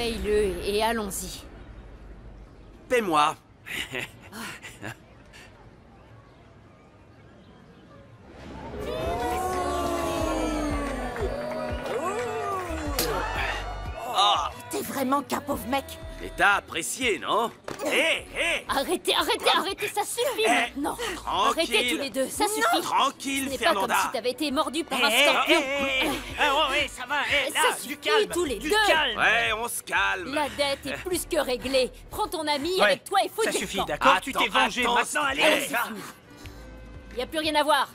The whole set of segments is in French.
Paye-le et allons-y. Paie-moi. T'es vraiment qu'un pauvre mec. Et t'as apprécié, non? Hé, hé! Arrêtez, ça suffit maintenant. Tranquille. Arrêtez tous les deux, ça suffit. Tranquille, Ce n'est pas comme Fernanda. si t'avais été mordu par un scorpion. Ouais, ça va, là, Ça du suffit, calme, tous les du deux. calme. Ouais, on se calme. La dette est plus que réglée. Prends ton ami Ouais, avec toi et fouille ça le suffit, camp. d'accord? Tu t'es vengé, attends, maintenant, allez, s'il te Allez, plaît. va. c'est fini. Il n'y a plus rien à voir.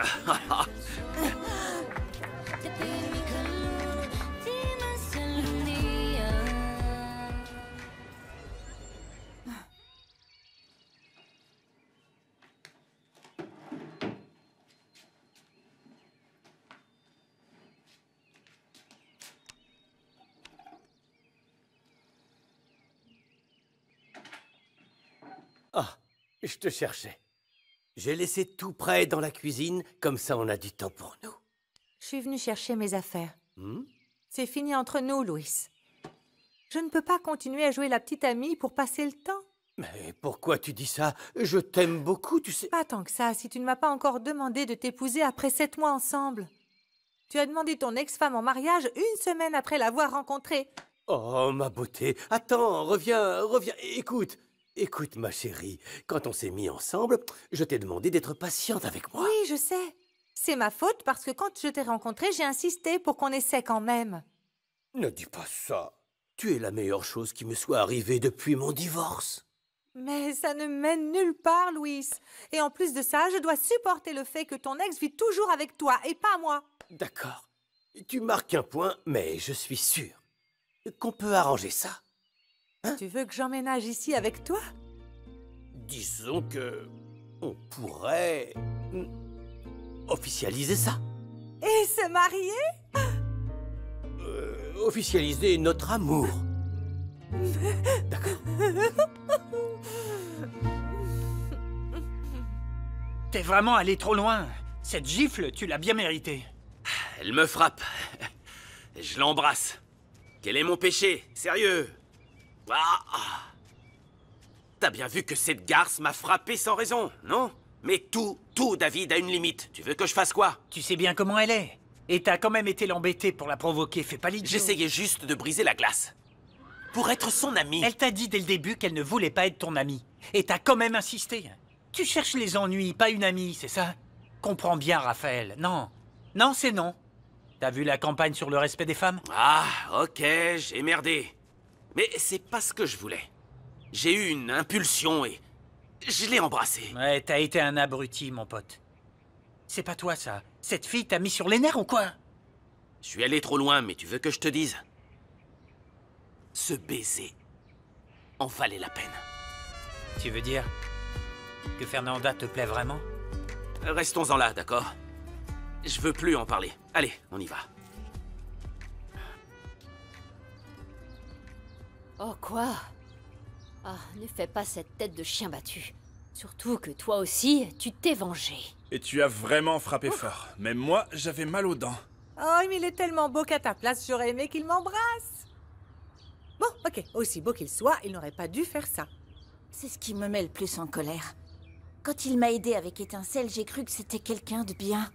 Ah, je te cherchais. J'ai laissé tout prêt dans la cuisine, comme ça on a du temps pour nous. Je suis venue chercher mes affaires. Hmm? C'est fini entre nous, Louis. Je ne peux pas continuer à jouer la petite amie pour passer le temps. Mais pourquoi tu dis ça? Je t'aime beaucoup, tu sais. Pas tant que ça, si tu ne m'as pas encore demandé de t'épouser après 7 mois ensemble. Tu as demandé ton ex-femme en mariage 1 semaine après l'avoir rencontrée. Oh, ma beauté. Attends, reviens. Écoute, ma chérie. Quand on s'est mis ensemble, je t'ai demandé d'être patiente avec moi. Oui, je sais. C'est ma faute parce que quand je t'ai rencontré, j'ai insisté pour qu'on essaie quand même. Ne dis pas ça. Tu es la meilleure chose qui me soit arrivée depuis mon divorce. Mais ça ne mène nulle part, Louis. Et en plus de ça, je dois supporter le fait que ton ex vit toujours avec toi et pas moi. D'accord. Tu marques un point, mais je suis sûr qu'on peut arranger ça. Tu veux que j'emménage ici avec toi? Disons que on pourrait officialiser ça. Et se marier? Officialiser notre amour. D'accord. T'es vraiment allé trop loin. Cette gifle, tu l'as bien méritée. Elle me frappe. Je l'embrasse. Quel est mon péché? Sérieux? Ah. T'as bien vu que cette garce m'a frappé sans raison, non? Mais tout, David, a une limite. Tu veux que je fasse quoi? Tu sais bien comment elle est. Et t'as quand même été l'embêter pour la provoquer, fais pas l'idiot. J'essayais juste de briser la glace. Pour être son amie. Elle t'a dit dès le début qu'elle ne voulait pas être ton amie. Et t'as quand même insisté. Tu cherches les ennuis, pas une amie, c'est ça? Comprends bien, Raphaël. Non. Non, c'est non. T'as vu la campagne sur le respect des femmes? Ah, ok, j'ai merdé. Mais c'est pas ce que je voulais. J'ai eu une impulsion et je l'ai embrassée. Ouais, t'as été un abruti, mon pote. C'est pas toi, ça. Cette fille t'a mis sur les nerfs ou quoi? Je suis allé trop loin, mais tu veux que je te dise? Ce baiser en valait la peine. Tu veux dire que Fernanda te plaît vraiment? Restons-en là, d'accord? Je veux plus en parler. Allez, on y va. Oh quoi? Ah, ne fais pas cette tête de chien battu. Surtout que toi aussi, tu t'es vengé. Et tu as vraiment frappé fort. Même moi, j'avais mal aux dents. Oh, mais il est tellement beau qu'à ta place, j'aurais aimé qu'il m'embrasse. Bon, ok, aussi beau qu'il soit, il n'aurait pas dû faire ça. C'est ce qui me met le plus en colère. Quand il m'a aidé avec Étincelle, j'ai cru que c'était quelqu'un de bien.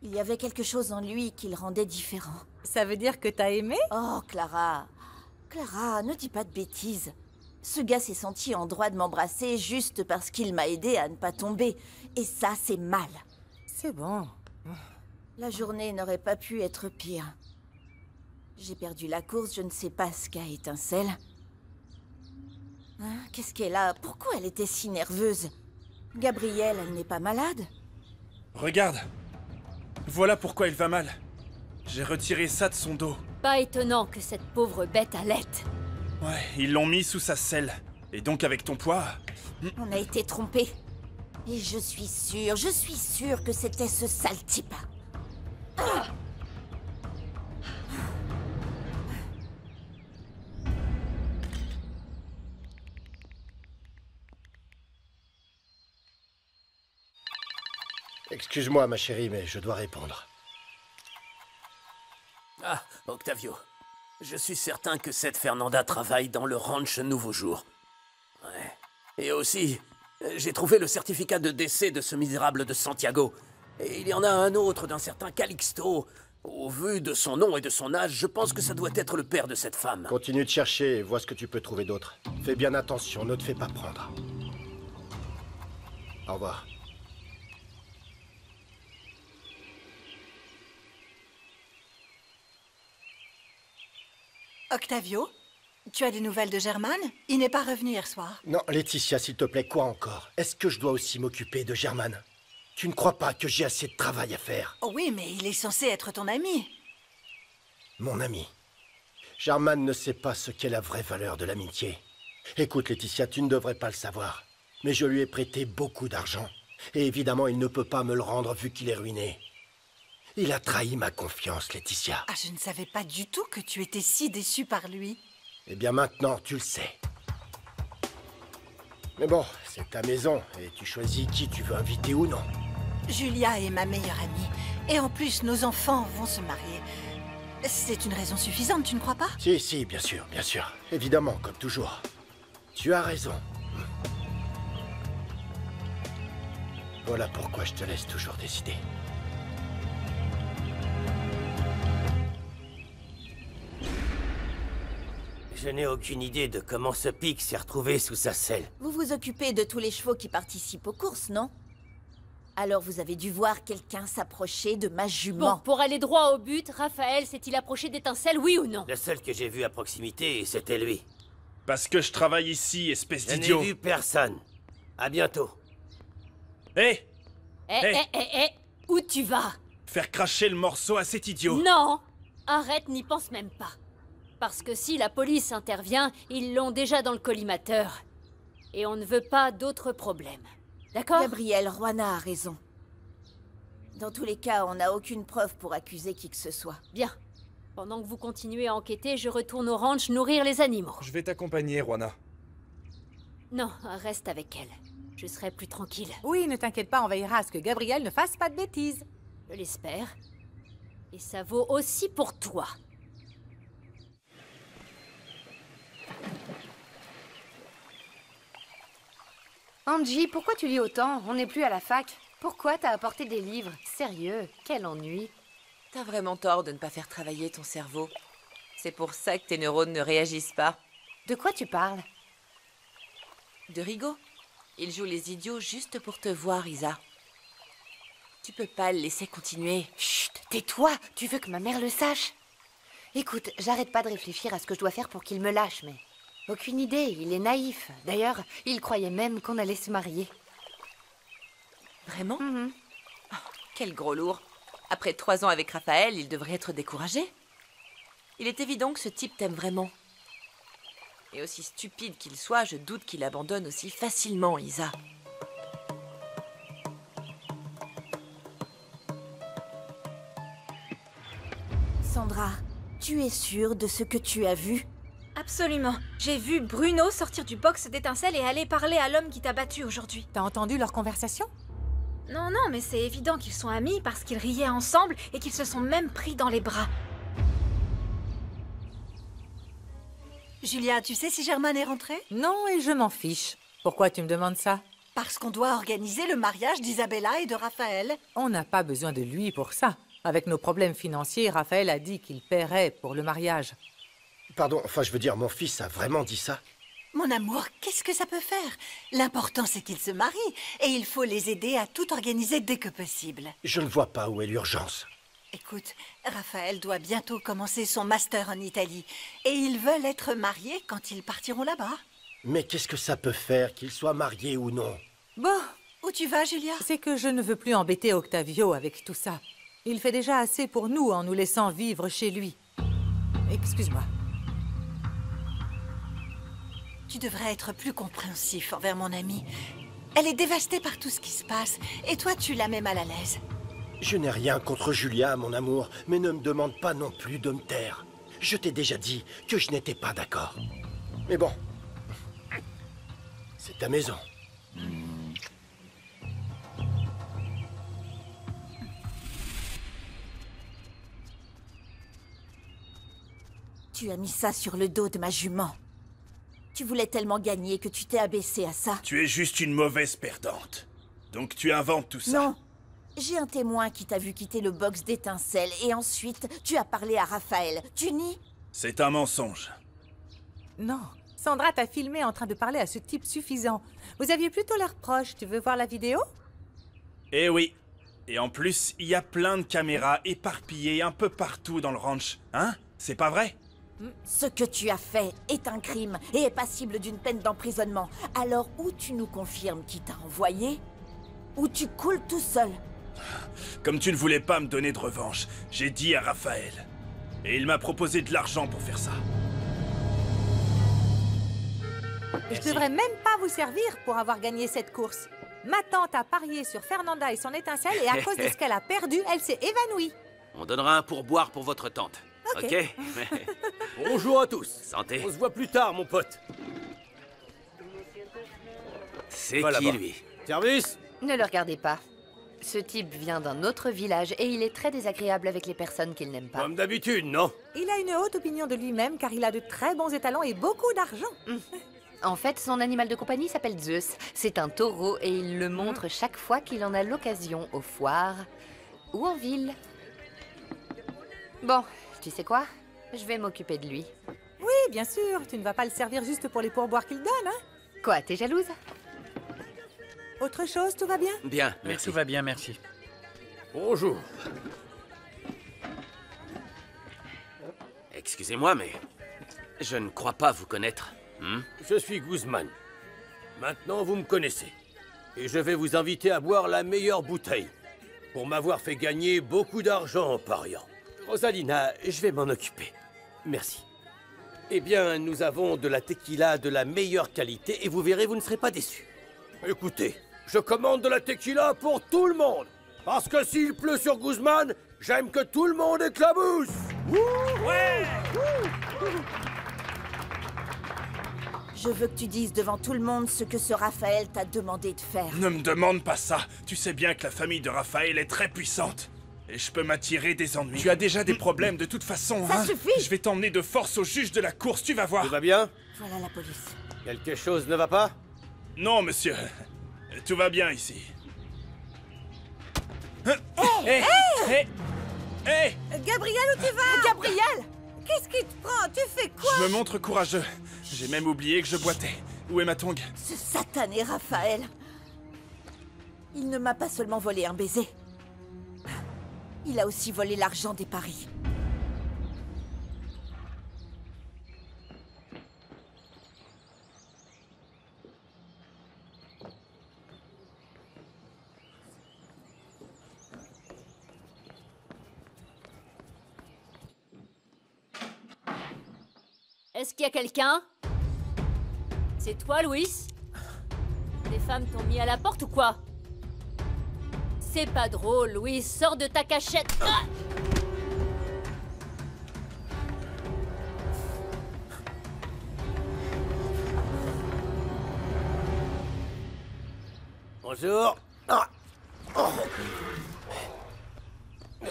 Il y avait quelque chose en lui qui le rendait différent. Ça veut dire que t'as aimé? Oh, Clara. Clara, ne dis pas de bêtises. Ce gars s'est senti en droit de m'embrasser juste parce qu'il m'a aidé à ne pas tomber. Et ça, c'est mal. C'est bon. La journée n'aurait pas pu être pire. J'ai perdu la course, je ne sais pas ce qu'a Étincelle. Hein, qu'est-ce qu'elle a? Pourquoi elle était si nerveuse? Gabrielle, elle n'est pas malade? Regarde. Voilà pourquoi il va mal. J'ai retiré ça de son dos. Pas étonnant que cette pauvre bête allaite. Ouais, ils l'ont mis sous sa selle. Et donc avec ton poids... On a été trompés. Et je suis sûre que c'était ce sale type. Excuse-moi, ma chérie, mais je dois répondre. Ah, Octavio. Je suis certain que cette Fernanda travaille dans le ranch Nouveau Jour. Ouais. Et aussi, j'ai trouvé le certificat de décès de ce misérable de Santiago. Et il y en a un autre d'un certain Calixto. Au vu de son nom et de son âge, je pense que ça doit être le père de cette femme. Continue de chercher et vois ce que tu peux trouver d'autre. Fais bien attention, ne te fais pas prendre. Au revoir. Octavio, tu as des nouvelles de Germaine? Il n'est pas revenu hier soir. Non, Laetitia, s'il te plaît, quoi encore? Est-ce que je dois aussi m'occuper de Germaine? Tu ne crois pas que j'ai assez de travail à faire? Oh oui, mais il est censé être ton ami. Mon ami. Germaine ne sait pas ce qu'est la vraie valeur de l'amitié. Écoute, Laetitia, tu ne devrais pas le savoir. Mais je lui ai prêté beaucoup d'argent. Et évidemment, il ne peut pas me le rendre vu qu'il est ruiné. Il a trahi ma confiance, Laetitia. Ah, je ne savais pas du tout que tu étais si déçue par lui. Eh bien maintenant, tu le sais. Mais bon, c'est ta maison, et tu choisis qui tu veux inviter ou non. Julia est ma meilleure amie. Et en plus, nos enfants vont se marier. C'est une raison suffisante, tu ne crois pas? Si, bien sûr, évidemment, comme toujours. Tu as raison. Voilà pourquoi je te laisse toujours décider. Je n'ai aucune idée de comment ce pic s'est retrouvé sous sa selle. Vous vous occupez de tous les chevaux qui participent aux courses, non? Alors vous avez dû voir quelqu'un s'approcher de ma jument. Bon, pour aller droit au but, Raphaël s'est-il approché d'Étincelle, oui ou non? Le seul que j'ai vu à proximité, c'était lui. Parce que je travaille ici, espèce Je d'idiot. n'ai vu personne. À bientôt. Hé! Où tu vas? Faire cracher le morceau à cet idiot. Non! Arrête, n'y pense même pas. Parce que si la police intervient, ils l'ont déjà dans le collimateur. Et on ne veut pas d'autres problèmes. D'accord? Gabriel, Juana a raison. Dans tous les cas, on n'a aucune preuve pour accuser qui que ce soit. Bien. Pendant que vous continuez à enquêter, je retourne au ranch nourrir les animaux. Je vais t'accompagner, Juana. Non, reste avec elle. Je serai plus tranquille. Oui, ne t'inquiète pas, on veillera à ce que Gabriel ne fasse pas de bêtises. Je l'espère. Et ça vaut aussi pour toi. Angie, pourquoi tu lis autant? On n'est plus à la fac. Pourquoi t'as apporté des livres? Sérieux, quel ennui. T'as vraiment tort de ne pas faire travailler ton cerveau. C'est pour ça que tes neurones ne réagissent pas. De quoi tu parles? De Rigaud. Il joue les idiots juste pour te voir, Isa. Tu peux pas le laisser continuer. Chut, tais-toi. Tu veux que ma mère le sache? Écoute, j'arrête pas de réfléchir à ce que je dois faire pour qu'il me lâche, mais... Aucune idée, il est naïf. D'ailleurs, il croyait même qu'on allait se marier. Vraiment? Oh, quel gros lourd. Après 3 ans avec Raphaël, il devrait être découragé. Il est évident que ce type t'aime vraiment. Et aussi stupide qu'il soit, je doute qu'il abandonne aussi facilement, Isa. Sandra, tu es sûre de ce que tu as vu? Absolument. J'ai vu Bruno sortir du box d'Étincelle et aller parler à l'homme qui t'a battu aujourd'hui. T'as entendu leur conversation? Non, mais c'est évident qu'ils sont amis parce qu'ils riaient ensemble et qu'ils se sont même pris dans les bras. Julia, tu sais si Germaine est rentrée? Non, et je m'en fiche. Pourquoi tu me demandes ça? Parce qu'on doit organiser le mariage d'Isabella et de Raphaël. On n'a pas besoin de lui pour ça. Avec nos problèmes financiers, Raphaël a dit qu'il paierait pour le mariage. Pardon, enfin je veux dire, mon fils a vraiment dit ça? Mon amour, qu'est-ce que ça peut faire? L'important c'est qu'ils se marient et il faut les aider à tout organiser dès que possible. Je ne vois pas où est l'urgence. Écoute, Raphaël doit bientôt commencer son master en Italie et ils veulent être mariés quand ils partiront là-bas. Mais qu'est-ce que ça peut faire, qu'il soit marié ou non? Bon, où tu vas, Julia? C'est que je ne veux plus embêter Octavio avec tout ça. Il fait déjà assez pour nous en nous laissant vivre chez lui. Excuse-moi. Tu devrais être plus compréhensif envers mon amie. Elle est dévastée par tout ce qui se passe, et toi tu la mets mal à l'aise. Je n'ai rien contre Julia, mon amour, mais ne me demande pas non plus de me taire. Je t'ai déjà dit que je n'étais pas d'accord. Mais bon, c'est ta maison. Tu as mis ça sur le dos de ma jument. Tu voulais tellement gagner que tu t'es abaissé à ça. Tu es juste une mauvaise perdante. Donc tu inventes tout ça. Non. J'ai un témoin qui t'a vu quitter le box d'étincelles et ensuite tu as parlé à Raphaël. Tu nies? C'est un mensonge. Non. Sandra t'a filmé en train de parler à ce type suffisant. Vous aviez plutôt l'air proche. Tu veux voir la vidéo? Eh oui. Et en plus, il y a plein de caméras éparpillées un peu partout dans le ranch. Hein? C'est pas vrai? Ce que tu as fait est un crime et est passible d'une peine d'emprisonnement. Alors, ou tu nous confirmes qui t'a envoyé, ou tu coules tout seul. Comme tu ne voulais pas me donner de revanche, j'ai dit à Raphaël. Et il m'a proposé de l'argent pour faire ça. Je devrais même pas vous servir pour avoir gagné cette course. Ma tante a parié sur Fernanda et son étincelle et à cause de ce qu'elle a perdu, elle s'est évanouie. On donnera un pourboire pour votre tante. Ok. Bonjour à tous. Santé. On se voit plus tard, mon pote. C'est Va qui, là-bas. lui? Service? Ne le regardez pas. Ce type vient d'un autre village et il est très désagréable avec les personnes qu'il n'aime pas. Comme d'habitude, non? Il a une haute opinion de lui-même car il a de très bons étalons et beaucoup d'argent. En fait, son animal de compagnie s'appelle Zeus. C'est un taureau et il le montre chaque fois qu'il en a l'occasion, aux foires ou en ville. Bon, tu sais quoi? Je vais m'occuper de lui. Oui, bien sûr. Tu ne vas pas le servir juste pour les pourboires qu'il donne, hein? Quoi, t'es jalouse? Autre chose, tout va bien? Bien, Mais merci. tout va bien, merci. Bonjour. Excusez-moi, mais je ne crois pas vous connaître. Je suis Guzman. Maintenant, vous me connaissez. Et je vais vous inviter à boire la meilleure bouteille. Pour m'avoir fait gagner beaucoup d'argent en pariant. Rosalina, je vais m'en occuper. Merci. Eh bien, nous avons de la tequila de la meilleure qualité et vous verrez, vous ne serez pas déçus. Écoutez, je commande de la tequila pour tout le monde. Parce que s'il pleut sur Guzman, j'aime que tout le monde éclabousse. Ouais! Je veux que tu dises devant tout le monde ce que ce Raphaël t'a demandé de faire. Ne me demande pas ça. Tu sais bien que la famille de Raphaël est très puissante. Et je peux m'attirer des ennuis. Tu as déjà des problèmes de toute façon, Ça hein? suffit! Je vais t'emmener de force au juge de la course, tu vas voir. Tout va bien? Voilà la police. Quelque chose ne va pas? Non, monsieur. Tout va bien ici. Hé! Hé! Hé! Gabriel, où tu vas? Gabriel! Qu'est-ce qui te prend? Tu fais quoi? Je me montre courageux. J'ai même oublié que je boitais. Où est ma tongue? Ce satané Raphaël! Il ne m'a pas seulement volé un baiser. Il a aussi volé l'argent des paris. Est-ce qu'il y a quelqu'un? C'est toi, Louis? Les femmes t'ont mis à la porte ou quoi? C'est pas drôle, Louis. Sors de ta cachette. Ah! Bonjour. Ah. Oh.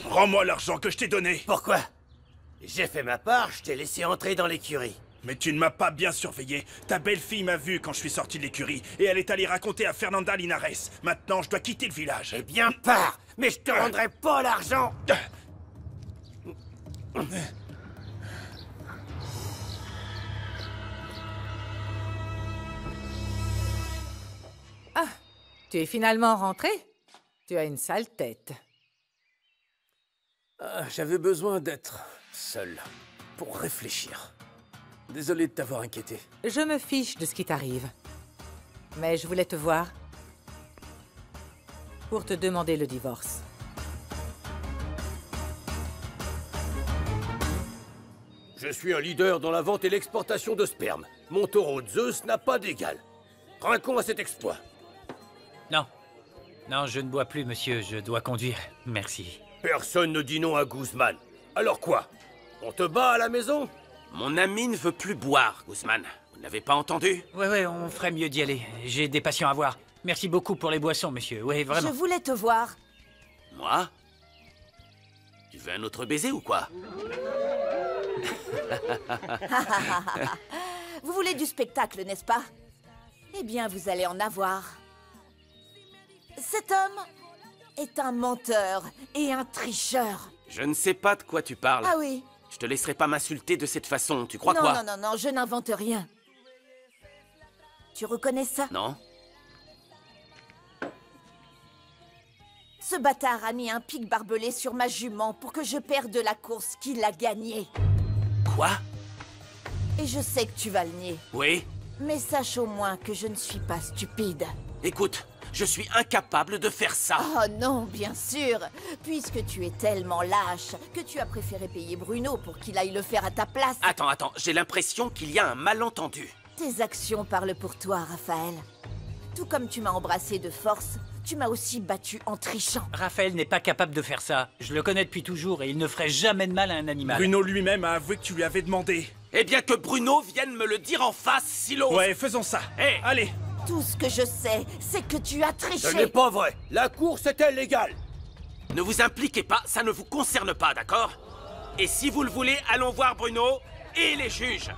Rends-moi l'argent que je t'ai donné. Pourquoi? J'ai fait ma part, je t'ai laissé entrer dans l'écurie. Mais tu ne m'as pas bien surveillé. Ta belle-fille m'a vu quand je suis sorti de l'écurie et elle est allée raconter à Fernanda Linares. Maintenant, je dois quitter le village. Eh bien, pars. Mais je te rendrai pas l'argent. Ah, tu es finalement rentré? Tu as une sale tête. Ah, j'avais besoin d'être seul pour réfléchir. Désolé de t'avoir inquiété. Je me fiche de ce qui t'arrive. Mais je voulais te voir pour te demander le divorce. Je suis un leader dans la vente et l'exportation de sperme. Mon taureau Zeus n'a pas d'égal. Trinquons à cet exploit. Non. Non, je ne bois plus, monsieur. Je dois conduire. Merci. Personne ne dit non à Guzman. Alors quoi? On te bat à la maison? Mon ami ne veut plus boire, Guzman. Vous n'avez pas entendu? Ouais, on ferait mieux d'y aller. J'ai des patients à voir. Merci beaucoup pour les boissons, monsieur. Oui, vraiment. Je voulais te voir. Moi? Tu veux un autre baiser ou quoi? Vous voulez du spectacle, n'est-ce pas? Eh bien, vous allez en avoir. Cet homme est un menteur et un tricheur. Je ne sais pas de quoi tu parles. Ah oui? Je te laisserai pas m'insulter de cette façon, tu crois Non, quoi? non, je n'invente rien. Tu reconnais ça? Non. Ce bâtard a mis un pic barbelé sur ma jument pour que je perde la course qu'il a gagnée. Quoi? Et je sais que tu vas le nier. Oui? Mais sache au moins que je ne suis pas stupide. Écoute, je suis incapable de faire ça. Oh non, bien sûr. Puisque tu es tellement lâche que tu as préféré payer Bruno pour qu'il aille le faire à ta place. Attends, j'ai l'impression qu'il y a un malentendu. Tes actions parlent pour toi, Raphaël. Tout comme tu m'as embrassé de force, tu m'as aussi battu en trichant. Raphaël n'est pas capable de faire ça. Je le connais depuis toujours et il ne ferait jamais de mal à un animal. Bruno lui-même a avoué que tu lui avais demandé. Eh bien que Bruno vienne me le dire en face, Silo. Ouais, faisons ça. Hé, allez. Tout ce que je sais, c'est que tu as triché. Ce n'est pas vrai. La course était légale. Ne vous impliquez pas, ça ne vous concerne pas, d'accord? Et si vous le voulez, allons voir Bruno et les juges.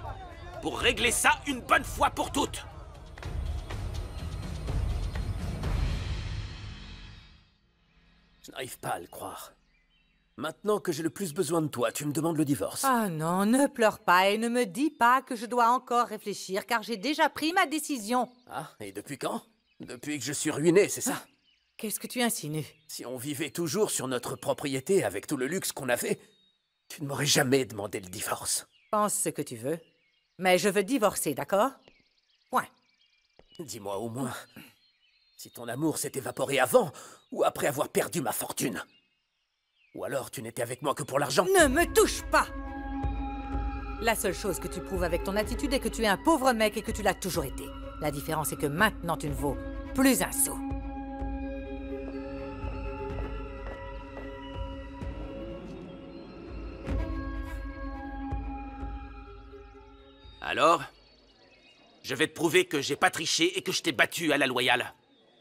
Pour régler ça une bonne fois pour toutes. Je n'arrive pas à le croire. Maintenant que j'ai le plus besoin de toi, tu me demandes le divorce. Ah non, ne pleure pas et ne me dis pas que je dois encore réfléchir, car j'ai déjà pris ma décision. Ah, et depuis quand? Depuis que je suis ruiné, c'est ça? Qu'est-ce que tu insinues? Si on vivait toujours sur notre propriété avec tout le luxe qu'on avait, tu ne m'aurais jamais demandé le divorce. Pense ce que tu veux. Mais je veux divorcer, d'accord? Point. Dis-moi au moins, si ton amour s'est évaporé avant ou après avoir perdu ma fortune. Ou alors tu n'étais avec moi que pour l'argent. Ne me touche pas! La seule chose que tu prouves avec ton attitude est que tu es un pauvre mec et que tu l'as toujours été. La différence est que maintenant tu ne vaux plus un sou. Alors? Je vais te prouver que j'ai pas triché et que je t'ai battu à la loyale.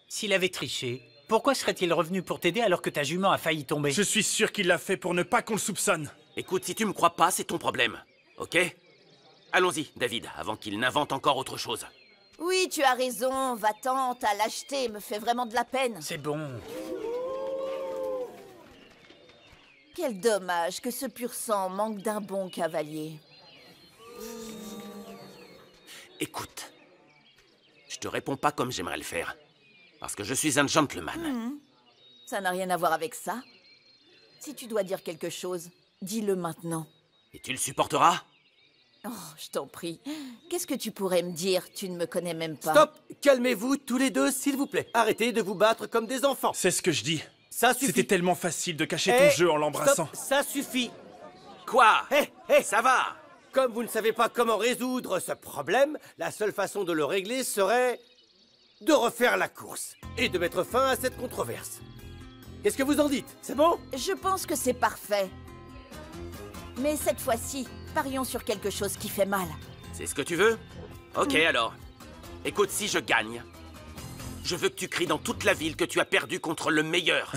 S'il avait triché, pourquoi serait-il revenu pour t'aider alors que ta jument a failli tomber? Je suis sûr qu'il l'a fait pour ne pas qu'on le soupçonne. Écoute, si tu me crois pas, c'est ton problème. Ok? Allons-y, David, avant qu'il n'invente encore autre chose. Oui, tu as raison, va-t'en, ta lâcheté me fait vraiment de la peine. C'est bon. Quel dommage que ce pur sang manque d'un bon cavalier. Écoute, je te réponds pas comme j'aimerais le faire. Parce que je suis un gentleman. Ça n'a rien à voir avec ça. Si tu dois dire quelque chose, dis-le maintenant. Et tu le supporteras? Oh, je t'en prie. Qu'est-ce que tu pourrais me dire? Tu ne me connais même pas. Stop! Calmez-vous tous les deux, s'il vous plaît. Arrêtez de vous battre comme des enfants. C'est ce que je dis. Ça suffit. C'était tellement facile de cacher ton jeu en l'embrassant. Stop, ça suffit. Quoi? Hé, ça va? Comme vous ne savez pas comment résoudre ce problème, la seule façon de le régler serait de refaire la course et de mettre fin à cette controverse. Qu'est-ce que vous en dites? C'est bon? Je pense que c'est parfait. Mais cette fois-ci, parions sur quelque chose qui fait mal. C'est ce que tu veux? Ok, alors. Écoute, si je gagne, je veux que tu cries dans toute la ville que tu as perdu contre le meilleur.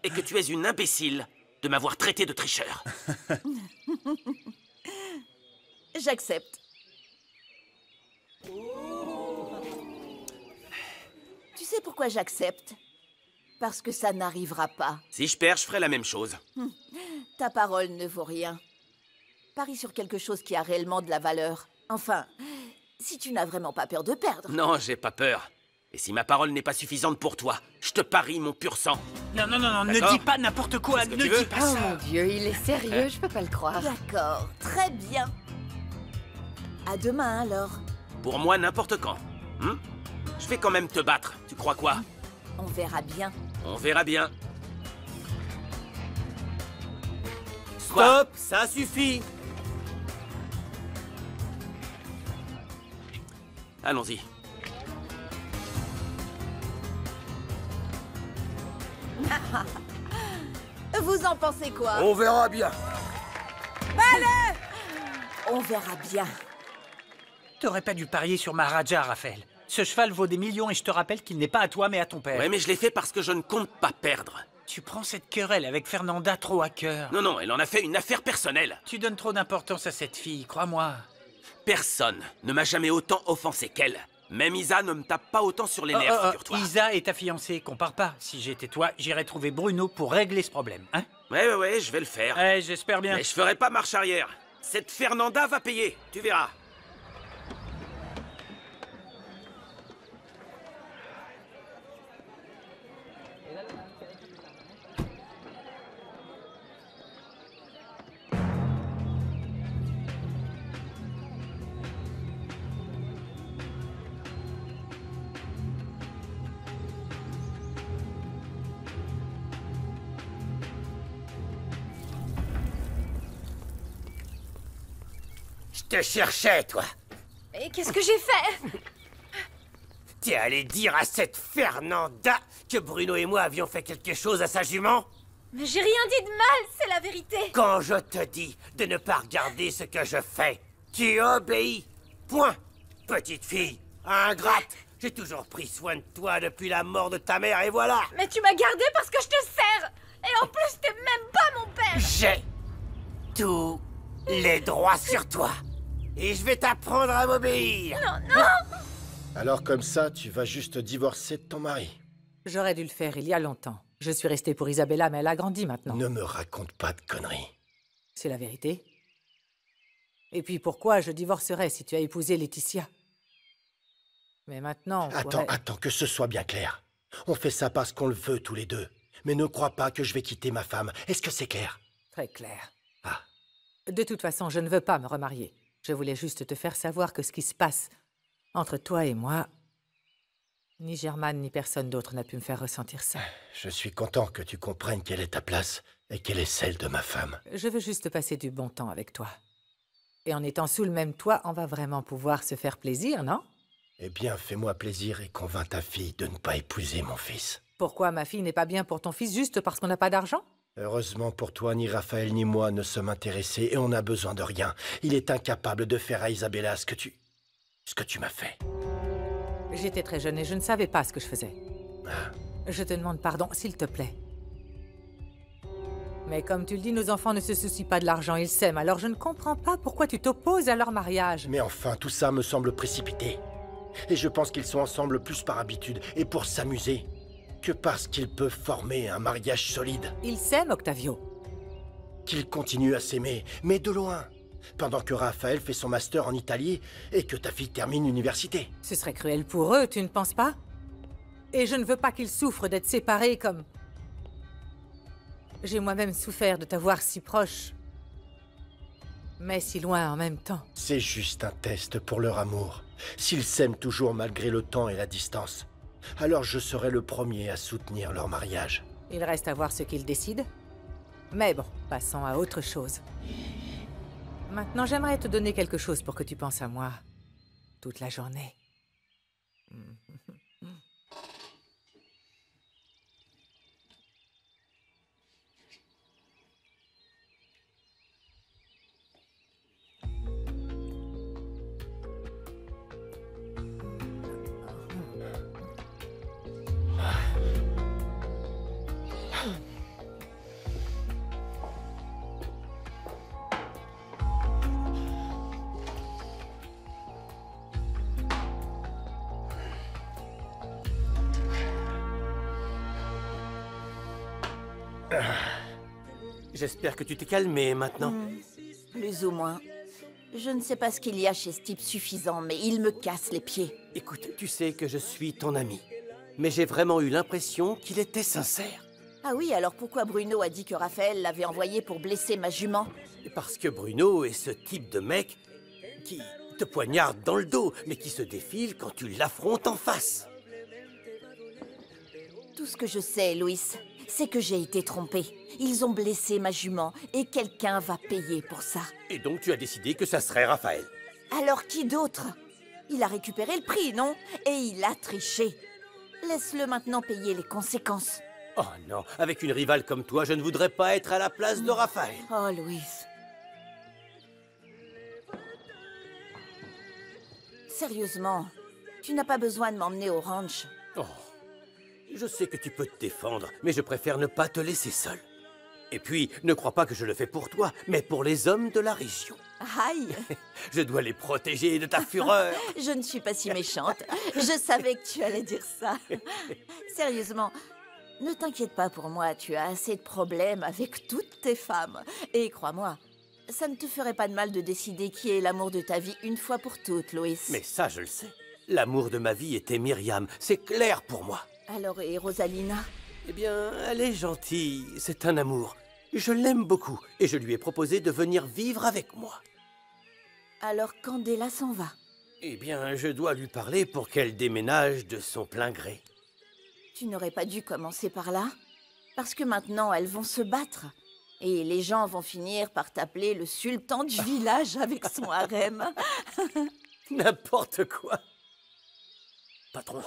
Et que tu es une imbécile de m'avoir traité de tricheur. J'accepte. Tu sais pourquoi j'accepte? Parce que ça n'arrivera pas. Si je perds, je ferai la même chose. Ta parole ne vaut rien. Parie sur quelque chose qui a réellement de la valeur. Enfin, si tu n'as vraiment pas peur de perdre. Non, j'ai pas peur. Et si ma parole n'est pas suffisante pour toi, je te parie mon pur sang. Non, ne dis pas n'importe quoi, ne dis pas Oh ça. mon Dieu, il est sérieux, je peux pas le croire. D'accord, très bien. À demain alors. Pour moi, n'importe quand. Je vais quand même te battre, tu crois quoi? On verra bien. On verra bien. Stop, ça suffit. Allons-y. Vous en pensez quoi? On verra bien. On verra bien. T'aurais pas dû parier sur Maharaja, Raphaël. Ce cheval vaut des millions et je te rappelle qu'il n'est pas à toi mais à ton père. Ouais, mais je l'ai fait parce que je ne compte pas perdre. Tu prends cette querelle avec Fernanda trop à cœur. Non, non, elle en a fait une affaire personnelle. Tu donnes trop d'importance à cette fille, crois-moi. Personne ne m'a jamais autant offensé qu'elle. Même Isa ne me tape pas autant sur les nerfs, figure-toi. Isa est ta fiancée, compare pas. Si j'étais toi, j'irais trouver Bruno pour régler ce problème, hein? Ouais, je vais le faire. Ouais, j'espère bien. Mais je ferai pas marche arrière. Cette Fernanda va payer, tu verras. Je te cherchais, toi. Et qu'est-ce que j'ai fait? T'es allé dire à cette Fernanda que Bruno et moi avions fait quelque chose à sa jument? Mais j'ai rien dit de mal, c'est la vérité. Quand je te dis de ne pas regarder ce que je fais, tu obéis. Point. Petite fille, ingrate. J'ai toujours pris soin de toi depuis la mort de ta mère et voilà. Mais tu m'as gardé parce que je te sers. Et en plus, t'es même pas mon père. J'ai tous les droits sur toi. Et je vais t'apprendre à m'obéir. Non. Alors comme ça, tu vas juste divorcer de ton mari. J'aurais dû le faire il y a longtemps. Je suis restée pour Isabella, mais elle a grandi maintenant. Ne me raconte pas de conneries. C'est la vérité. Et puis pourquoi je divorcerais si tu as épousé Laetitia? Mais maintenant, on pourrait... Attends, que ce soit bien clair. On fait ça parce qu'on le veut tous les deux. Mais ne crois pas que je vais quitter ma femme. Est-ce que c'est clair? Très clair. Ah. De toute façon, je ne veux pas me remarier. Je voulais juste te faire savoir que ce qui se passe entre toi et moi, ni Germaine ni personne d'autre n'a pu me faire ressentir ça. Je suis content que tu comprennes quelle est ta place et quelle est celle de ma femme. Je veux juste passer du bon temps avec toi. Et en étant sous le même toit, on va vraiment pouvoir se faire plaisir, non? Eh bien, fais-moi plaisir et convainc ta fille de ne pas épouser mon fils. Pourquoi ma fille n'est pas bien pour ton fils juste parce qu'on n'a pas d'argent? Heureusement pour toi, ni Raphaël ni moi ne sommes intéressés et on n'a besoin de rien. Il est incapable de faire à Isabella ce que tu m'as fait. J'étais très jeune et je ne savais pas ce que je faisais. Ah. Je te demande pardon, s'il te plaît. Mais comme tu le dis, nos enfants ne se soucient pas de l'argent, ils s'aiment. Alors je ne comprends pas pourquoi tu t'opposes à leur mariage. Mais enfin, tout ça me semble précipité. Et je pense qu'ils sont ensemble plus par habitude et pour s'amuser que parce qu'ils peuvent former un mariage solide. Ils s'aiment, Octavio. Qu'ils continuent à s'aimer, mais de loin. Pendant que Raphaël fait son master en Italie et que ta fille termine l'université. Ce serait cruel pour eux, tu ne penses pas? Et je ne veux pas qu'ils souffrent d'être séparés comme... J'ai moi-même souffert de t'avoir si proche, mais si loin en même temps. C'est juste un test pour leur amour. S'ils s'aiment toujours malgré le temps et la distance, alors je serai le premier à soutenir leur mariage. Il reste à voir ce qu'ils décident. Mais bon, passons à autre chose. Maintenant, j'aimerais te donner quelque chose pour que tu penses à moi toute la journée. J'espère que tu t'es calmé maintenant. Plus ou moins. Je ne sais pas ce qu'il y a chez ce type suffisant, mais il me casse les pieds. Écoute, tu sais que je suis ton ami. Mais j'ai vraiment eu l'impression qu'il était sincère. Ah oui, alors pourquoi Bruno a dit que Raphaël l'avait envoyé pour blesser ma jument? Parce que Bruno est ce type de mec qui te poignarde dans le dos, mais qui se défile quand tu l'affrontes en face. Tout ce que je sais, Louis, c'est que j'ai été trompée. Ils ont blessé ma jument et quelqu'un va payer pour ça. Et donc tu as décidé que ça serait Raphaël. Alors qui d'autre? Il a récupéré le prix, non? Et il a triché. Laisse-le maintenant payer les conséquences. Oh non, avec une rivale comme toi, je ne voudrais pas être à la place de Raphaël. Oh, Louis. Sérieusement, tu n'as pas besoin de m'emmener au ranch. Oh, Je sais que tu peux te défendre, mais je préfère ne pas te laisser seul. Et puis, ne crois pas que je le fais pour toi, mais pour les hommes de la région. Aïe! Je dois les protéger de ta fureur. Je ne suis pas si méchante. Je savais que tu allais dire ça. Sérieusement, ne t'inquiète pas pour moi. Tu as assez de problèmes avec toutes tes femmes. Et crois-moi, ça ne te ferait pas de mal de décider qui est l'amour de ta vie une fois pour toutes, Louis. Mais ça, je le sais. L'amour de ma vie était Myriam. C'est clair pour moi. Alors, et Rosalina? Eh bien, elle est gentille. C'est un amour. Je l'aime beaucoup. Et je lui ai proposé de venir vivre avec moi. Alors, Candela s'en va? Eh bien, je dois lui parler pour qu'elle déménage de son plein gré. Tu n'aurais pas dû commencer par là? Parce que maintenant, elles vont se battre. Et les gens vont finir par t'appeler le sultan du village avec son harem. N'importe quoi. Patron,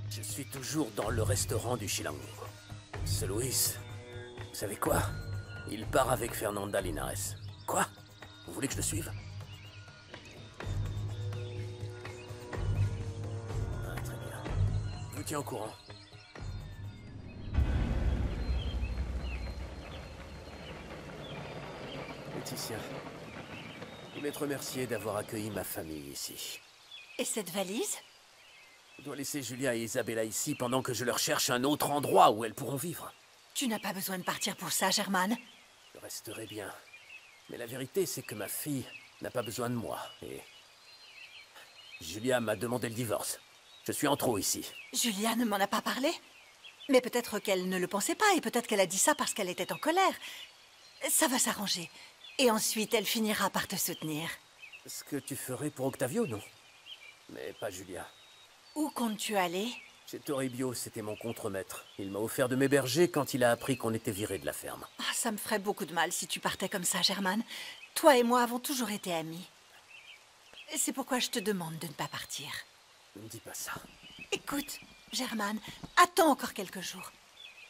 je suis toujours dans le restaurant du Chilango. Ce Luis, vous savez quoi? Il part avec Fernanda Linares. Quoi? Vous voulez que je le suive? Ah, très bien. Je vous tiens au courant. Laetitia, je voulais te remercier d'avoir accueilli ma famille ici. Et cette valise? Je dois laisser Julia et Isabella ici pendant que je leur cherche un autre endroit où elles pourront vivre. Tu n'as pas besoin de partir pour ça, Germaine. Je resterai bien. Mais la vérité, c'est que ma fille n'a pas besoin de moi. Et Julia m'a demandé le divorce. Je suis en trop ici. Julia ne m'en a pas parlé? Mais peut-être qu'elle ne le pensait pas, et peut-être qu'elle a dit ça parce qu'elle était en colère. Ça va s'arranger. Et ensuite, elle finira par te soutenir. Ce que tu ferais pour Octavio, non? Mais pas Julia. Où comptes-tu aller? Chez Toribio, c'était mon contremaître. Il m'a offert de m'héberger quand il a appris qu'on était viré de la ferme. Ah, ça me ferait beaucoup de mal si tu partais comme ça, Germaine. Toi et moi avons toujours été amis. C'est pourquoi je te demande de ne pas partir. Ne me dis pas ça. Écoute, Germaine, attends encore quelques jours.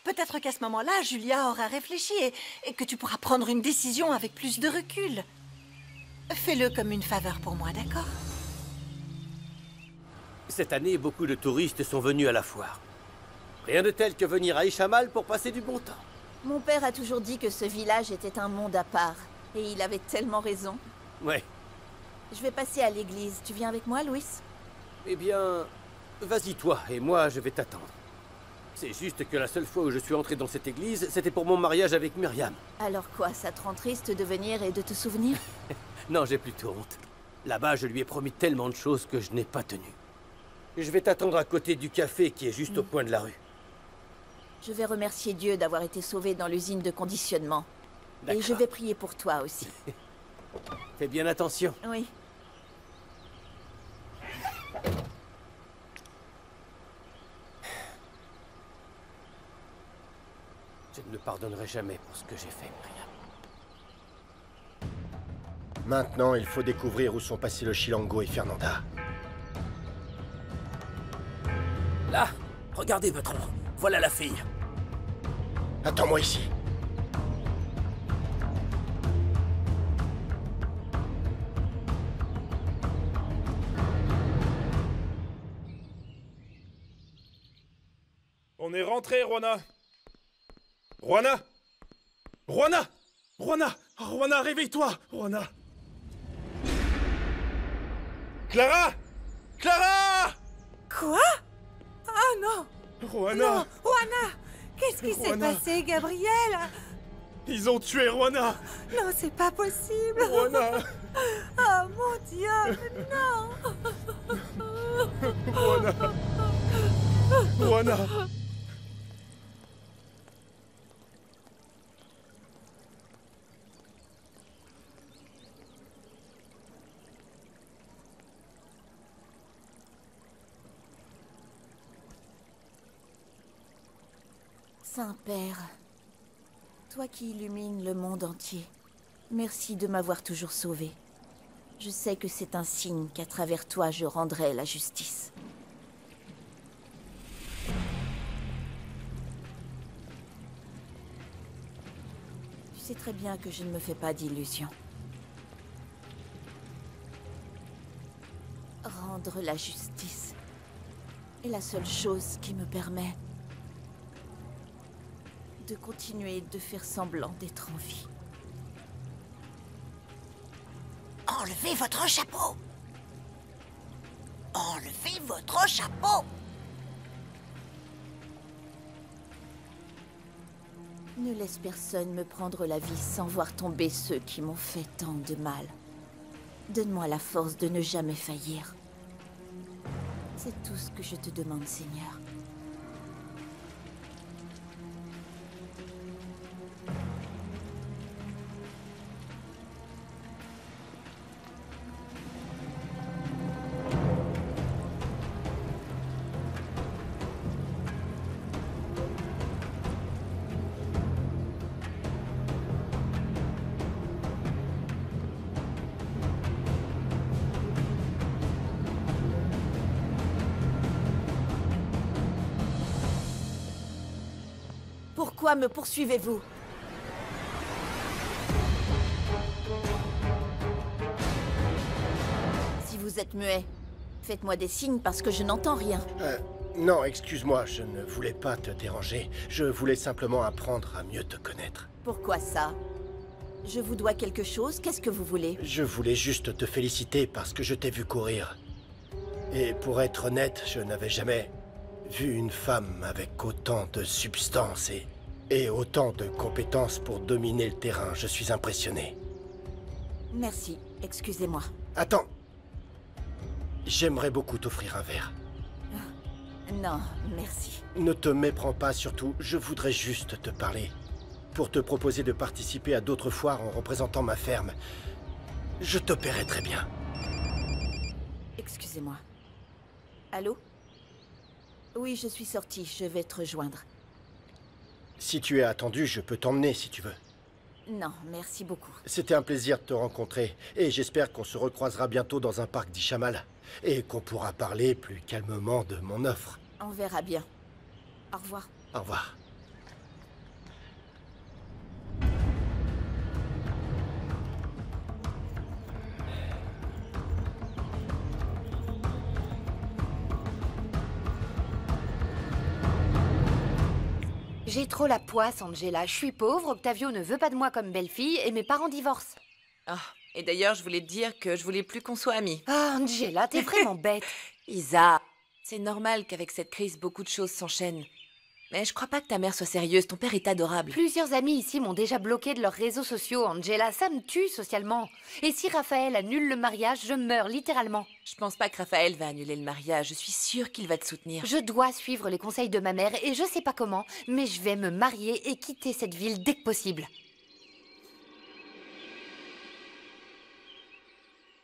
Peut-être qu'à ce moment-là, Julia aura réfléchi et que tu pourras prendre une décision avec plus de recul. Fais-le comme une faveur pour moi, d'accord? Cette année, beaucoup de touristes sont venus à la foire. Rien de tel que venir à Ishamal pour passer du bon temps. Mon père a toujours dit que ce village était un monde à part. Et il avait tellement raison. Ouais. Je vais passer à l'église. Tu viens avec moi, Louis? Eh bien, vas-y toi, et moi je vais t'attendre. C'est juste que la seule fois où je suis entré dans cette église, c'était pour mon mariage avec Myriam. Alors quoi, ça te rend triste de venir et de te souvenir? Non, j'ai plutôt honte. Là-bas, je lui ai promis tellement de choses que je n'ai pas tenu. Je vais t'attendre à côté du café qui est juste au coin de la rue. Je vais remercier Dieu d'avoir été sauvé dans l'usine de conditionnement. Et je vais prier pour toi aussi. Fais bien attention. Oui. Je ne me pardonnerai jamais pour ce que j'ai fait, Myriam. Maintenant, il faut découvrir où sont passés le Chilango et Fernanda. Là, regardez, patron. Voilà la fille. Attends-moi ici. On est rentré, Rwana. Rwana! Rwana! Rwana! Rwana, réveille-toi! Rwana! Clara! Clara! Quoi? Oh non! Rwana! Non, Rwana! Qu'est-ce qui s'est passé, Gabriel? Ils ont tué Rwana! Non, c'est pas possible! Rwana! Oh mon Dieu, non! Rwana! Rwana! Saint-Père, toi qui illumines le monde entier, merci de m'avoir toujours sauvée. Je sais que c'est un signe qu'à travers toi, je rendrai la justice. Tu sais très bien que je ne me fais pas d'illusions. Rendre la justice. est la seule chose qui me permet de continuer de faire semblant d'être en vie. Enlevez votre chapeau! Enlevez votre chapeau! Ne laisse personne me prendre la vie sans voir tomber ceux qui m'ont fait tant de mal. Donne-moi la force de ne jamais faillir. C'est tout ce que je te demande, Seigneur. Pourquoi me poursuivez-vous? Si vous êtes muet, faites-moi des signes parce que je n'entends rien. Non, excuse-moi, je ne voulais pas te déranger. Je voulais simplement apprendre à mieux te connaître. Pourquoi ça? Je vous dois quelque chose? Qu'est-ce que vous voulez? Je voulais juste te féliciter parce que je t'ai vu courir. Et pour être honnête, je n'avais jamais vu une femme avec autant de substance et autant de compétences pour dominer le terrain. Je suis impressionné. Merci, excusez-moi. Attends. J'aimerais beaucoup t'offrir un verre. Non, merci. Ne te méprends pas, surtout, je voudrais juste te parler. Pour te proposer de participer à d'autres foires en représentant ma ferme. Je te paierai très bien. Excusez-moi. Allô? Oui, je suis sortie, je vais te rejoindre. Si tu es attendu, je peux t'emmener si tu veux. Non, merci beaucoup. C'était un plaisir de te rencontrer, et j'espère qu'on se recroisera bientôt dans un parc d'Ishamal, et qu'on pourra parler plus calmement de mon offre. On verra bien. Au revoir. Au revoir. J'ai trop la poisse, Angela. Je suis pauvre, Octavio ne veut pas de moi comme belle-fille et mes parents divorcent. Ah, et d'ailleurs, je voulais te dire que je voulais plus qu'on soit amis. Ah, Angela, t'es vraiment bête. Isa, c'est normal qu'avec cette crise, beaucoup de choses s'enchaînent. Mais je crois pas que ta mère soit sérieuse, ton père est adorable. Plusieurs amis ici m'ont déjà bloqué de leurs réseaux sociaux, Angela. Ça me tue socialement. Et si Raphaël annule le mariage, je meurs littéralement. Je pense pas que Raphaël va annuler le mariage. Je suis sûre qu'il va te soutenir. Je dois suivre les conseils de ma mère et je sais pas comment, mais je vais me marier et quitter cette ville dès que possible.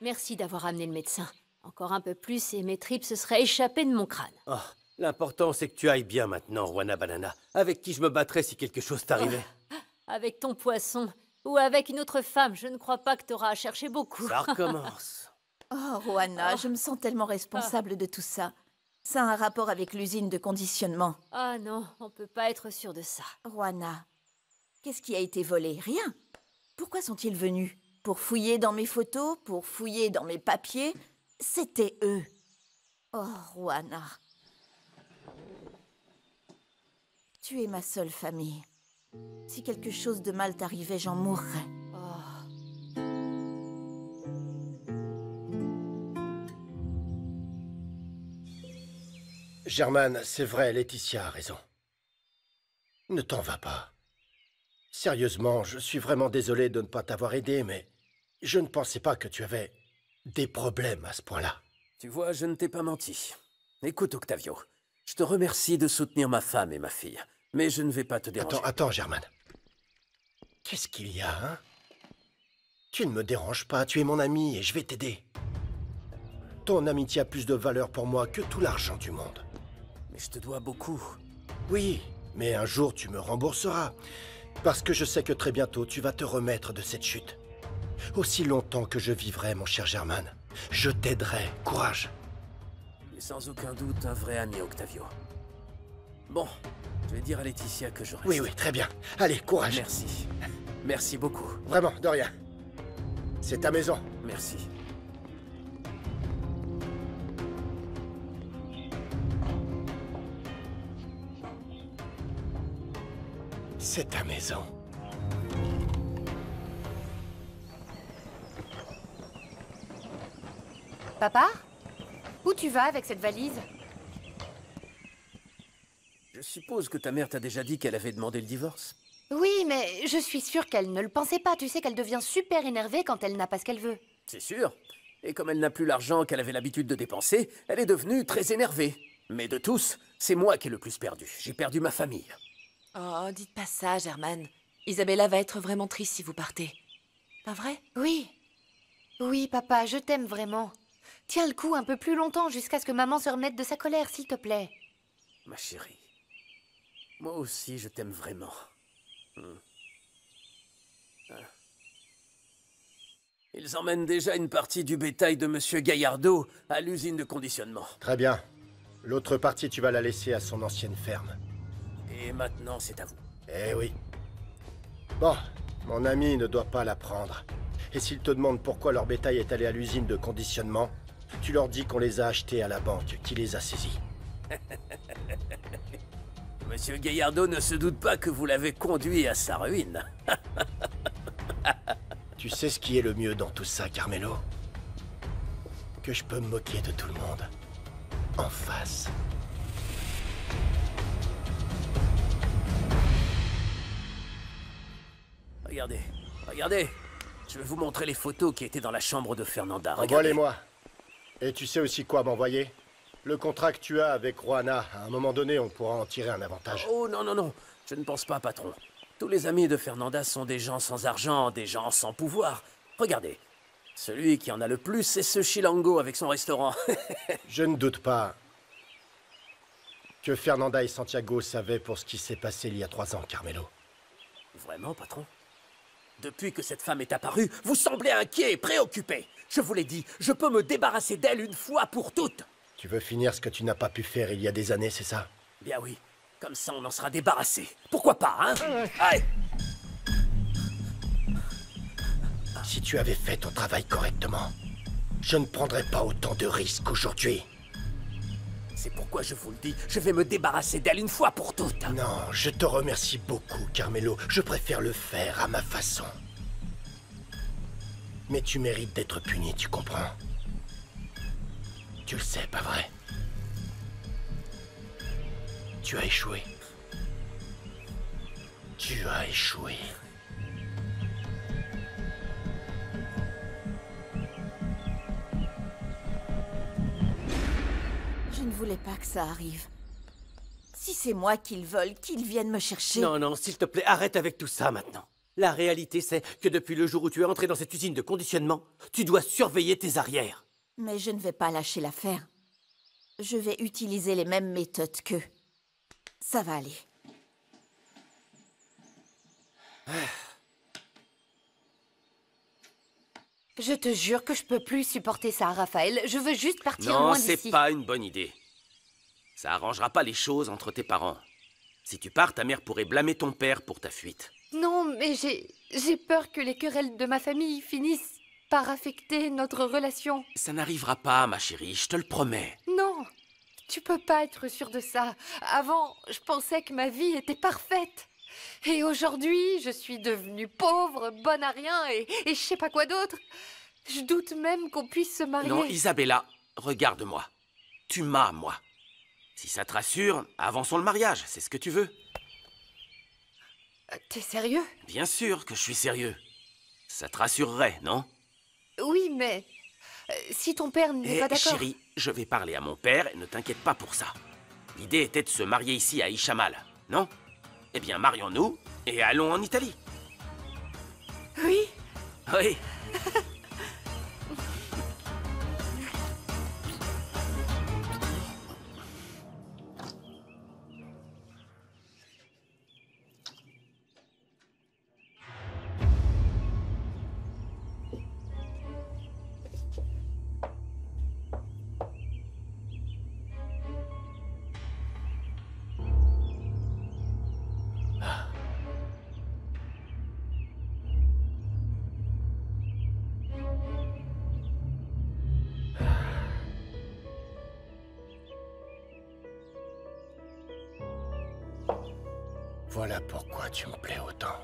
Merci d'avoir amené le médecin. Encore un peu plus et mes tripes se seraient échappées de mon crâne. Oh, l'important, c'est que tu ailles bien maintenant, Juana Banana. Avec qui je me battrais si quelque chose t'arrivait? Avec ton poisson. Ou avec une autre femme. Je ne crois pas que t'auras à chercher beaucoup. Ça recommence. Oh, Juana, je me sens tellement responsable de tout ça. Ça a un rapport avec l'usine de conditionnement. Ah non, on peut pas être sûr de ça. Juana, qu'est-ce qui a été volé? Rien. Pourquoi sont-ils venus? Pour fouiller dans mes photos? Pour fouiller dans mes papiers? C'était eux. Oh, Juana. Tu es ma seule famille. Si quelque chose de mal t'arrivait, j'en mourrais. Germaine, c'est vrai, Laetitia a raison. Ne t'en va pas. Sérieusement, je suis vraiment désolé de ne pas t'avoir aidé, mais je ne pensais pas que tu avais des problèmes à ce point-là. Tu vois, je ne t'ai pas menti. Écoute, Octavio, je te remercie de soutenir ma femme et ma fille, mais je ne vais pas te déranger. Attends, Germaine. Qu'est-ce qu'il y a, hein? Tu ne me déranges pas, tu es mon ami et je vais t'aider. Ton amitié a plus de valeur pour moi que tout l'argent du monde. Mais je te dois beaucoup. Oui, mais un jour tu me rembourseras. Parce que je sais que très bientôt tu vas te remettre de cette chute. Aussi longtemps que je vivrai, mon cher Germain, je t'aiderai. Courage. Tu es sans aucun doute un vrai ami, Octavio. Bon, je vais dire à Laetitia que je reste. Oui, très bien. Allez, courage. Merci. Merci beaucoup. Vraiment, de rien. C'est ta maison. Merci. C'est ta maison. Papa? Où tu vas avec cette valise? Je suppose que ta mère t'a déjà dit qu'elle avait demandé le divorce. Oui, mais je suis sûre qu'elle ne le pensait pas. Tu sais qu'elle devient super énervée quand elle n'a pas ce qu'elle veut. C'est sûr. Et comme elle n'a plus l'argent qu'elle avait l'habitude de dépenser, elle est devenue très énervée. Mais de tous, c'est moi qui ai le plus perdu. J'ai perdu ma famille. Oh, dites pas ça, Germaine. Isabella va être vraiment triste si vous partez. Pas vrai? Oui. Oui, papa, je t'aime vraiment. Tiens le coup un peu plus longtemps jusqu'à ce que maman se remette de sa colère, s'il te plaît. Ma chérie, moi aussi je t'aime vraiment. Ils emmènent déjà une partie du bétail de Monsieur Gaillardeau à l'usine de conditionnement. Très bien. L'autre partie, tu vas la laisser à son ancienne ferme. Et maintenant, c'est à vous. Eh oui. Bon, mon ami ne doit pas la prendre. Et s'ils te demandent pourquoi leur bétail est allé à l'usine de conditionnement, tu leur dis qu'on les a achetés à la banque, qui les a saisis. Monsieur Gaillardeau ne se doute pas que vous l'avez conduit à sa ruine. Tu sais ce qui est le mieux dans tout ça, Carmelo? Que je peux me moquer de tout le monde. En face. Regardez, regardez. Je vais vous montrer les photos qui étaient dans la chambre de Fernanda. Envoie-les-moi. Et tu sais aussi quoi m'envoyer? Le contrat que tu as avec Juana, à un moment donné, on pourra en tirer un avantage. Oh non, non, non. Je ne pense pas, patron. Tous les amis de Fernanda sont des gens sans argent, des gens sans pouvoir. Regardez. Celui qui en a le plus, c'est ce Chilango avec son restaurant. Je ne doute pas que Fernanda et Santiago savaient pour ce qui s'est passé il y a 3 ans, Carmelo. Vraiment, patron? Depuis que cette femme est apparue, vous semblez inquiet et préoccupé. Je vous l'ai dit, je peux me débarrasser d'elle une fois pour toutes. Tu veux finir ce que tu n'as pas pu faire il y a des années, c'est ça? Bien oui. Comme ça, on en sera débarrassé. Pourquoi pas, hein? Allez! Si tu avais fait ton travail correctement, je ne prendrais pas autant de risques aujourd'hui. C'est pourquoi je vous le dis, je vais me débarrasser d'elle une fois pour toutes. Non, je te remercie beaucoup, Carmelo. Je préfère le faire à ma façon. Mais tu mérites d'être puni, tu comprends? Tu le sais, pas vrai? Tu as échoué. Tu as échoué. Je ne voulais pas que ça arrive. Si c'est moi qu'ils veulent, qu'ils viennent me chercher. Non, non, s'il te plaît, arrête avec tout ça maintenant. La réalité, c'est que depuis le jour où tu es entré dans cette usine de conditionnement, tu dois surveiller tes arrières. Mais je ne vais pas lâcher l'affaire. Je vais utiliser les mêmes méthodes qu'eux. Ça va aller. Je te jure que je peux plus supporter ça, Raphaël. Je veux juste partir Non, loin d'ici. c'est pas une bonne idée. Ça arrangera pas les choses entre tes parents. Si tu pars, ta mère pourrait blâmer ton père pour ta fuite. Non, mais j'ai peur que les querelles de ma famille finissent par affecter notre relation. Ça n'arrivera pas, ma chérie, je te le promets. Non, tu peux pas être sûre de ça. Avant, je pensais que ma vie était parfaite. Et aujourd'hui, je suis devenue pauvre, bonne à rien et je sais pas quoi d'autre. Je doute même qu'on puisse se marier. Non, Isabella, regarde-moi. Tu m'as, moi. Si ça te rassure, avançons le mariage, c'est ce que tu veux. T'es sérieux? Bien sûr que je suis sérieux. Ça te rassurerait, non? Oui, mais si ton père n'est pas d'accord... Chérie, je vais parler à mon père et ne t'inquiète pas pour ça. L'idée était de se marier ici à Ishamal, non? Eh bien, marions-nous et allons en Italie. Oui? Oui. Voilà pourquoi tu me plais autant.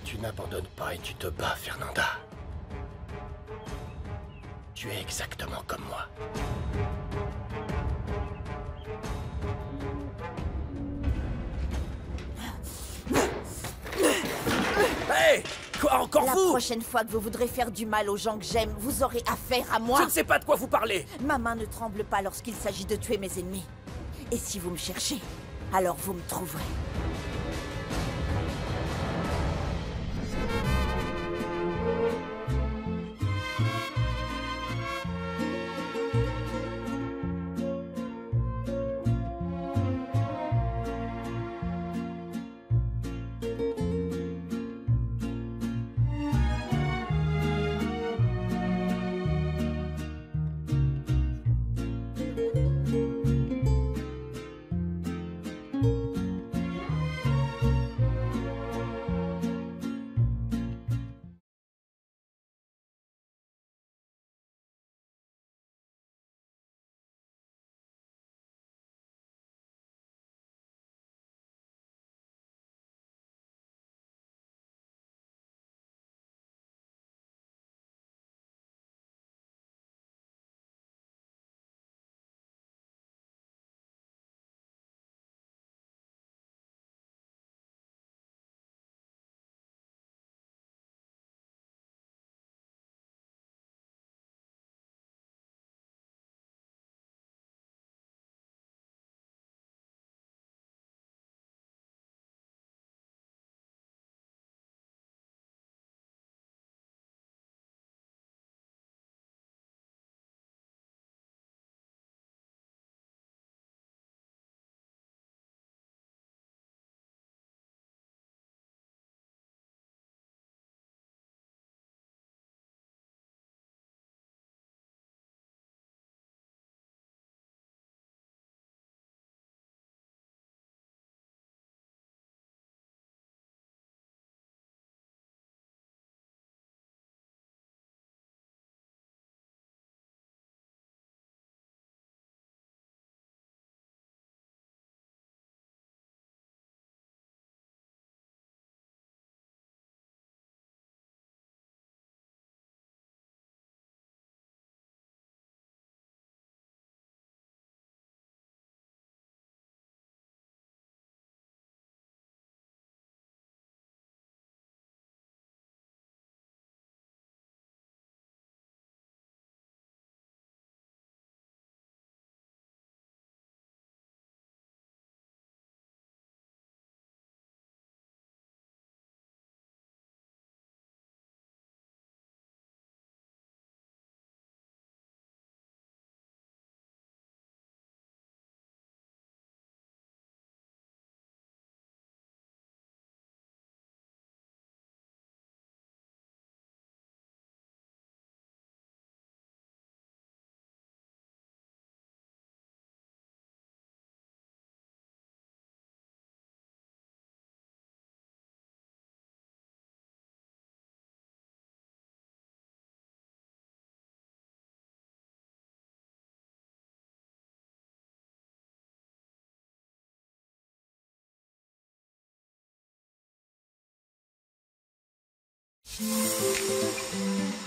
Tu n'abandonnes pas et tu te bats, Fernanda. Tu es exactement comme moi. Hey! Quoi, encore La vous? prochaine fois que vous voudrez faire du mal aux gens que j'aime, vous aurez affaire à moi. Je ne sais pas de quoi vous parlez. Ma main ne tremble pas lorsqu'il s'agit de tuer mes ennemis. Et si vous me cherchez, alors vous me trouverez. Thank you.